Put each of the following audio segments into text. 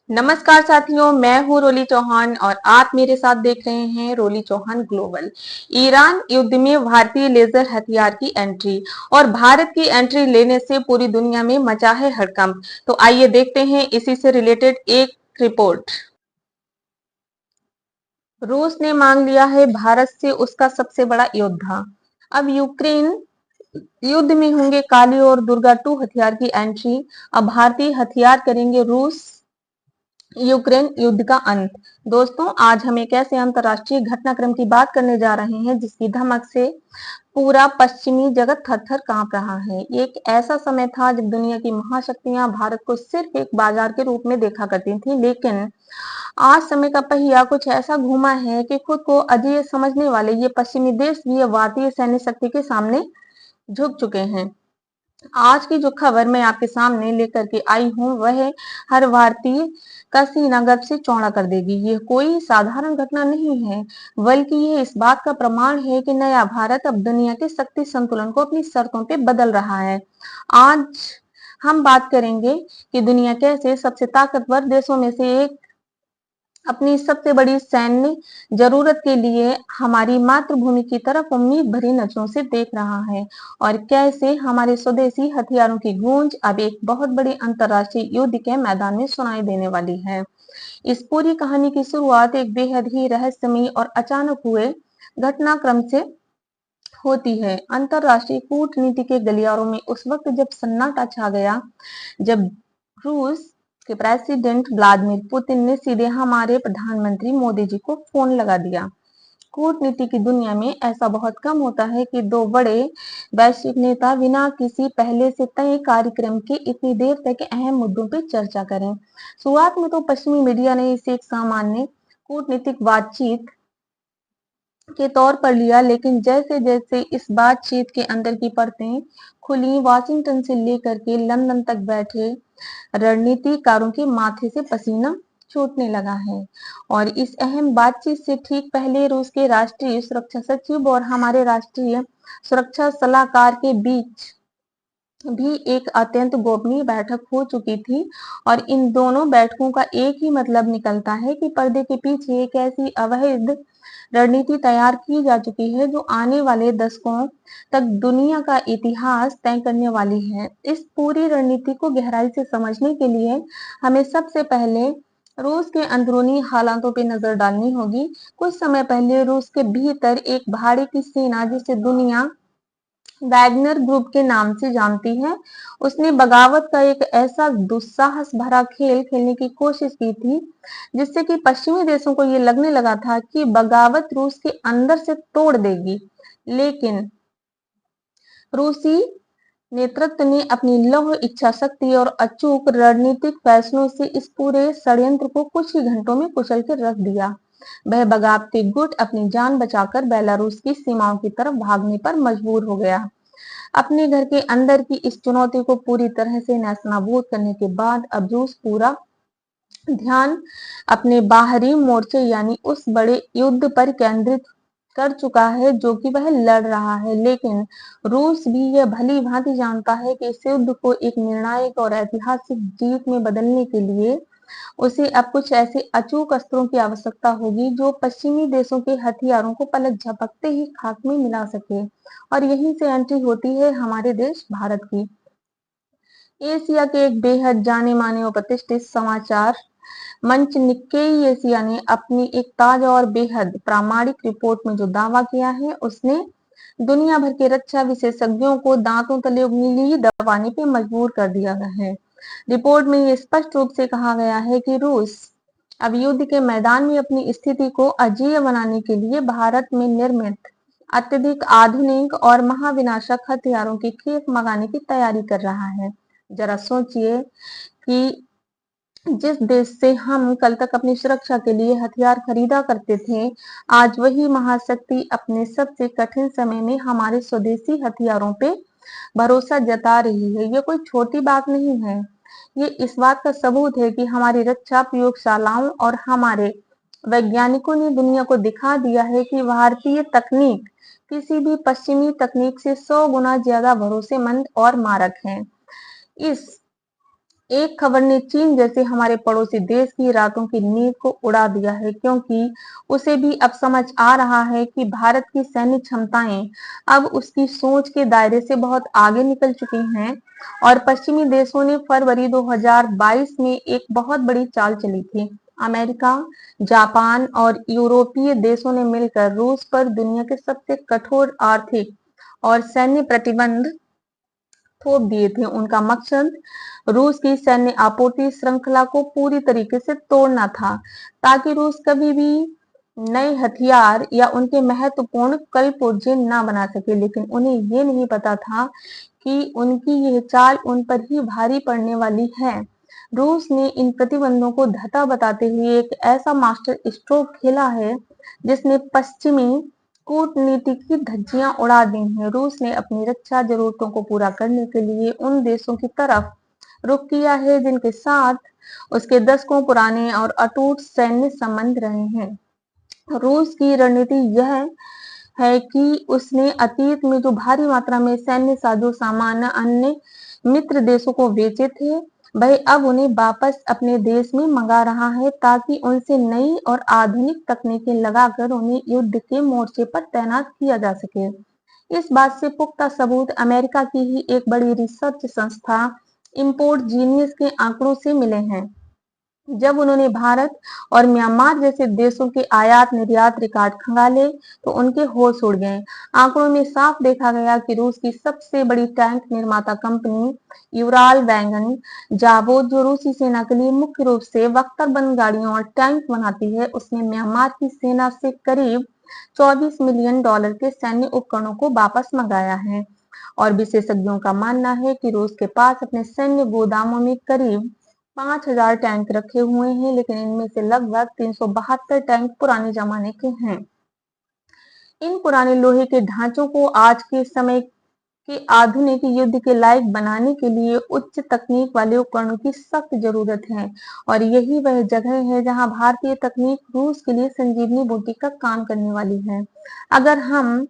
नमस्कार साथियों, मैं हूँ रोली चौहान और आप मेरे साथ देख रहे हैं रोली चौहान ग्लोबल। ईरान युद्ध में भारतीय लेजर हथियार की एंट्री और भारत की एंट्री लेने से पूरी दुनिया में मचा है हड़कंप। तो आइए देखते हैं इसी से रिलेटेड एक रिपोर्ट। रूस ने मांग लिया है भारत से उसका सबसे बड़ा योद्धा। अब यूक्रेन युद्ध में होंगे काली और दुर्गा 2 हथियार की एंट्री। अब भारतीय हथियार करेंगे रूस यूक्रेन युद्ध का अंत। दोस्तों, आज हम एक ऐसे अंतरराष्ट्रीय घटनाक्रम की बात करने जा रहे हैं जिसकी धमक से पूरा पश्चिमी जगत थर-थर कांप रहा है। ये एक ऐसा समय था जब दुनिया की महाशक्तियां भारत को सिर्फ एक बाजार के रूप में देखा करती थीं, लेकिन आज समय का पहिया कुछ ऐसा घूमा है कि खुद को अजेय समझने वाले ये पश्चिमी देश भी अब भारतीय सैन्य शक्ति के सामने झुक चुके हैं। आज की जो खबर मैं आपके सामने लेकर के आई हूँ वह हर भारतीय का सीना गर्व से चौड़ा कर देगी। ये कोई साधारण घटना नहीं है, बल्कि यह इस बात का प्रमाण है कि नया भारत अब दुनिया के शक्ति संतुलन को अपनी शर्तों पे बदल रहा है। आज हम बात करेंगे कि दुनिया कैसे सबसे ताकतवर देशों में से एक अपनी सबसे बड़ी सैन्य जरूरत के लिए हमारी मातृभूमि की तरफ उम्मीद भरी नजरों से देख रहा है और कैसे हमारे स्वदेशी हथियारों की गूंज अब एक बहुत बड़ी अंतर्राष्ट्रीय युद्ध के मैदान में सुनाई देने वाली है। इस पूरी कहानी की शुरुआत एक बेहद ही रहस्यमयी और अचानक हुए घटनाक्रम से होती है। अंतर्राष्ट्रीय कूटनीति के गलियारों में उस वक्त जब सन्नाटा छा गया, जब रूस के प्रेसिडेंट व्लादिमीर पुतिन ने सीधे हमारे प्रधानमंत्री मोदी जी को फोन लगा दिया। कूटनीति की दुनिया में ऐसा बहुत कम होता है कि दो बड़े वैश्विक नेता बिना किसी पहले से तय कार्यक्रम के इतनी देर तक अहम मुद्दों पर चर्चा करें। शुरुआत में तो पश्चिमी मीडिया ने इसे एक सामान्य कूटनीतिक बातचीत के तौर पर लिया, लेकिन जैसे जैसे इस बातचीत के अंदर की परतें खुली, वाशिंगटन से लेकर के लंदन तक बैठे रणनीतिकारों के माथे से पसीना छूटने लगा है। और इस अहम बातचीत से ठीक पहले रूस के राष्ट्रीय सुरक्षा सचिव और हमारे राष्ट्रीय सुरक्षा सलाहकार के बीच भी एक अत्यंत गोपनीय बैठक हो चुकी थी और इन दोनों बैठकों का एक ही मतलब निकलता है कि पर्दे के पीछे एक ऐसी अवैध रणनीति तैयार की जा चुकी है जो आने वाले दशकों तक दुनिया का इतिहास तय करने वाली है। इस पूरी रणनीति को गहराई से समझने के लिए हमें सबसे पहले रूस के अंदरूनी हालातों पर नजर डालनी होगी। कुछ समय पहले रूस के भीतर एक भाड़े की सेना जिसे दुनिया वैगनर ग्रुप के नाम से जानती है, उसने बगावत का एक ऐसा दुस्साहस भरा खेल खेलने की कोशिश की थी जिससे कि पश्चिमी देशों को ये लगने लगा था कि बगावत रूस के अंदर से तोड़ देगी। लेकिन रूसी नेतृत्व ने अपनी लौह इच्छा शक्ति और अचूक रणनीतिक फैसलों से इस पूरे षड्यंत्र को कुछ ही घंटों में कुचल कर रख दिया। वह बगावती गुट अपनी जान बचाकर बेलारूस की सीमाओं की तरफ भागने पर मजबूर हो गया। अपने घर के अंदर की इस चुनौती को पूरी तरह से नेस्तनाबूद करने के बाद अब रूस पूरा ध्यान अपने बाहरी मोर्चे यानी उस बड़े युद्ध पर केंद्रित कर चुका है जो कि वह लड़ रहा है। लेकिन रूस भी यह भली भांति जानता है कि इस युद्ध को एक निर्णायक और ऐतिहासिक जीत में बदलने के लिए उसे अब कुछ ऐसे अचूक अस्त्रों की आवश्यकता होगी जो पश्चिमी देशों के हथियारों को पलक झपकते ही खाक में मिला सके। और यहीं से एंट्री होती है हमारे देश भारत की। एशिया के एक बेहद जाने माने और प्रतिष्ठित समाचार मंच निक्केई एशिया ने अपनी एक ताजा और बेहद प्रामाणिक रिपोर्ट में जो दावा किया है उसने दुनिया भर के रक्षा विशेषज्ञों को दांतों तले उंगली दबाने पे मजबूर कर दिया है। रिपोर्ट में ये स्पष्ट रूप से कहा गया है कि रूस अब युद्ध के मैदान में अपनी स्थिति को अजेय बनाने के लिए भारत में निर्मित अत्यधिक आधुनिक और महाविनाशक हथियारों की खेप मंगाने की तैयारी कर रहा है। जरा सोचिए कि जिस देश से हम कल तक अपनी सुरक्षा के लिए हथियार खरीदा करते थे, आज वही महाशक्ति अपने सबसे कठिन समय में हमारे स्वदेशी हथियारों पे भरोसा जता रही है। ये कोई छोटी बात नहीं है। ये इस बात का सबूत है कि हमारी रक्षा प्रयोगशालाओं और हमारे वैज्ञानिकों ने दुनिया को दिखा दिया है कि भारतीय तकनीक किसी भी पश्चिमी तकनीक से 100 गुना ज्यादा भरोसेमंद और मारक है। इस एक खबर ने चीन जैसे हमारे पड़ोसी देश की रातों की नींद को उड़ा दिया है, क्योंकि उसे भी अब समझ आ रहा है कि भारत की सैन्य क्षमताएं अब उसकी सोच के दायरे से बहुत आगे निकल चुकी हैं। और पश्चिमी देशों ने फरवरी 2022 में एक बहुत बड़ी चाल चली थी। अमेरिका, जापान और यूरोपीय देशों ने मिलकर रूस पर दुनिया के सबसे कठोर आर्थिक और सैन्य प्रतिबंध थोप दिए थे। उनका मकसद रूस की सैन्य आपूर्ति श्रृंखला को पूरी तरीके से तोड़ना था, ताकि रूस कभी भी नए हथियार या उनके महत्वपूर्ण कलपुर्जे न बना सके। लेकिन उन्हें ये नहीं पता था कि उनकी यह चाल उन पर ही भारी पड़ने वाली है। रूस ने इन प्रतिबंधों को धता बताते हुए एक ऐसा मास्टर स्ट्रोक खेला है जिसने पश्चिमी कूटनीति की धज्जियां उड़ा दी हैं। रूस ने अपनी रक्षा जरूरतों को पूरा करने के लिए उन देशों की तरफ रुख किया है जिनके साथ उसके दशकों पुराने और अटूट सैन्य संबंध रहे हैं। रूस की रणनीति यह है कि उसने अतीत में जो भारी मात्रा में सैन्य साजो सामान अन्य मित्र देशों को बेचे थे, वह अब उन्हें वापस अपने देश में मंगा रहा है, ताकि उनसे नई और आधुनिक तकनीकें लगाकर उन्हें युद्ध के मोर्चे पर तैनात किया जा सके। इस बात से पुख्ता सबूत अमेरिका की ही एक बड़ी रिसर्च संस्था इम्पोर्ट जीनियस के आंकड़ों से मिले हैं। जब उन्होंने भारत और म्यांमार जैसे देशों के आयात निर्यात रिकॉर्ड खंगाले, तो उनके होश उड़ गए। आंकड़ों में साफ देखा गया कि रूस की सबसे बड़ी टैंक निर्माता कंपनी यूराल वैगन जावोद, जो रूसी सेना के लिए मुख्य रूप से बख्तरबंद गाड़ियों और टैंक बनाती है, उसने म्यांमार की सेना से करीब $24 मिलियन के सैन्य उपकरणों को वापस मंगाया है। और विशेषज्ञों का मानना है कि रूस के पास अपने सैन्य गोदामों में करीब 5,000 टैंक रखे हुए हैं, लेकिन इनमें से लगभग 372 टैंक पुराने जमाने के हैं। इन पुराने लोहे के ढांचों को आज के समय के आधुनिक युद्ध के लायक बनाने के लिए उच्च तकनीक वाले उपकरणों की सख्त जरूरत है। और यही वह जगह है जहां भारतीय तकनीक रूस के लिए संजीवनी बूटी का काम करने वाली है। अगर हम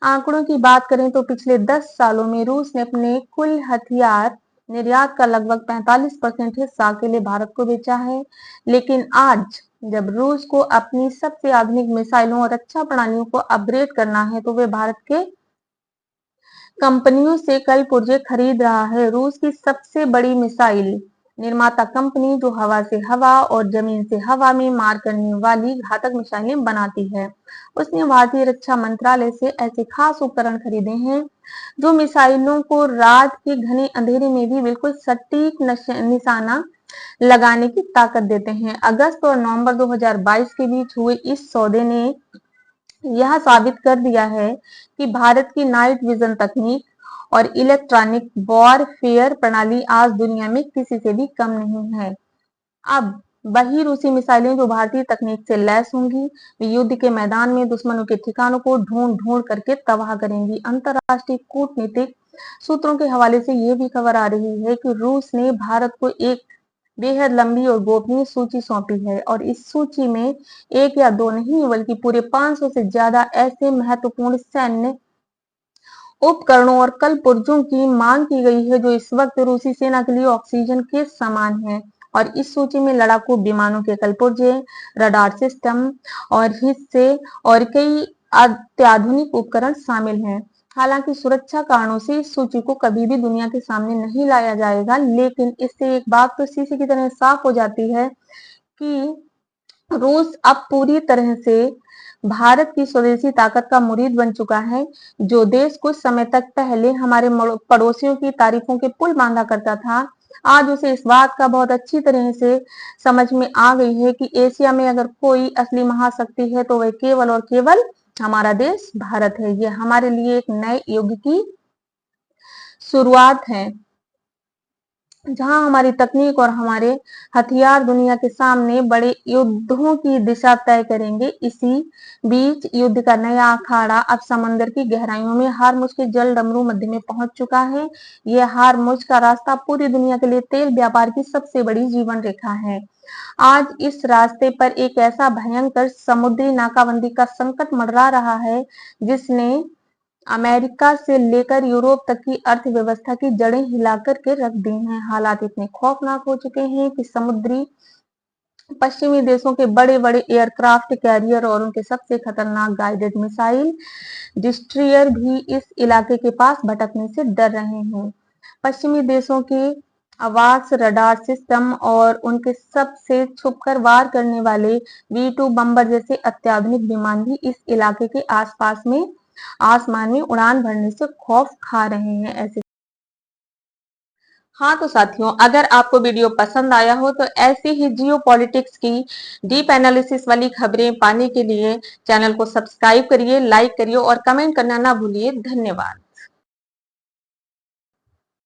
आंकड़ों की बात करें तो पिछले 10 सालों में रूस ने अपने कुल हथियार निर्यात का लगभग 45% हिस्सा अकेले भारत को बेचा है। लेकिन आज जब रूस को अपनी सबसे आधुनिक मिसाइलों और रक्षा प्रणालियों को अपग्रेड करना है, तो वे भारत के कंपनियों से कल पुर्जे खरीद रहा है। रूस की सबसे बड़ी मिसाइल निर्माता कंपनी, जो हवा से हवा और जमीन से हवा में मार करने वाली घातक मिसाइलें बनाती है, उसने भारतीय रक्षा मंत्रालय से ऐसे खास उपकरण खरीदे हैं जो मिसाइलों को रात के घने अंधेरे में भी बिल्कुल सटीक निशाना लगाने की ताकत देते हैं। अगस्त और नवंबर 2022 के बीच हुए इस सौदे ने यह साबित कर दिया है कि भारत की नाइट विजन तकनीक और इलेक्ट्रॉनिक वॉरफेयर प्रणाली आज दुनिया में किसी से भी कम नहीं है। अब वही रूसी मिसाइलें जो भारतीय तकनीक से लैस होंगी, वे युद्ध के मैदान में दुश्मनों के ठिकानों को ढूंढ ढूंढ करके तबाह करेंगी। अंतरराष्ट्रीय कूटनीतिक सूत्रों के हवाले से ये भी खबर आ रही है कि रूस ने भारत को एक बेहद लंबी और गोपनीय सूची सौंपी है, और इस सूची में एक या दो नहीं बल्कि पूरे 500 से ज्यादा ऐसे महत्वपूर्ण सैन्य उपकरणों और कल पुर्जों की मांग की गई है जो इस वक्त रूसी सेना के लिए ऑक्सीजन के समान है। और इस सूची में लड़ाकू विमानों के कल पुर्जे, रडार सिस्टम और हिस्से और कई अत्याधुनिक उपकरण शामिल हैं। हालांकि सुरक्षा कारणों से इस सूची को कभी भी दुनिया के सामने नहीं लाया जाएगा, लेकिन इससे एक बात तो शीशे की तरह साफ हो जाती है कि रूस अब पूरी तरह से भारत की स्वदेशी ताकत का मुरीद बन चुका है। जो देश कुछ समय तक पहले हमारे पड़ोसियों की तारीफों के पुल बांधा करता था, आज उसे इस बात का बहुत अच्छी तरह से समझ में आ गई है कि एशिया में अगर कोई असली महाशक्ति है तो वह केवल और केवल हमारा देश भारत है। यह हमारे लिए एक नए युग की शुरुआत है, जहां हमारी तकनीक और हमारे हथियार दुनिया के सामने बड़े युद्धों की दिशा तय करेंगे। इसी बीच युद्ध का नया अखाड़ा अब समंदर की गहराइयों में हारमुज के जल डमरू मध्य में पहुंच चुका है। यह हारमुज का रास्ता पूरी दुनिया के लिए तेल व्यापार की सबसे बड़ी जीवन रेखा है। आज इस रास्ते पर एक ऐसा भयंकर समुद्री नाकाबंदी का संकट मंडरा रहा है जिसने अमेरिका से लेकर यूरोप तक की अर्थव्यवस्था की जड़ें हिलाकर के रख दी हैं। हालात इतने खौफनाक हो चुके हैं कि समुद्री पश्चिमी देशों के बड़े-बड़े एयरक्राफ्ट कैरियर और उनके सबसे खतरनाक गाइडेड मिसाइल डिस्ट्रियर भी इस इलाके के पास भटकने से डर रहे हैं। पश्चिमी देशों के आवास रडार सिस्टम और उनके सबसे छुपकर वार करने वाले V2 बम्बर जैसे अत्याधुनिक विमान भी इस इलाके के आसपास में आसमान में उड़ान भरने से खौफ खा रहे हैं। ऐसे हाँ तो साथियों, अगर आपको वीडियो पसंद आया हो तो ऐसी ही जियो पॉलिटिक्स की डीप एनालिसिस वाली खबरें पाने के लिए चैनल को सब्सक्राइब करिए, लाइक करिए और कमेंट करना ना भूलिए। धन्यवाद।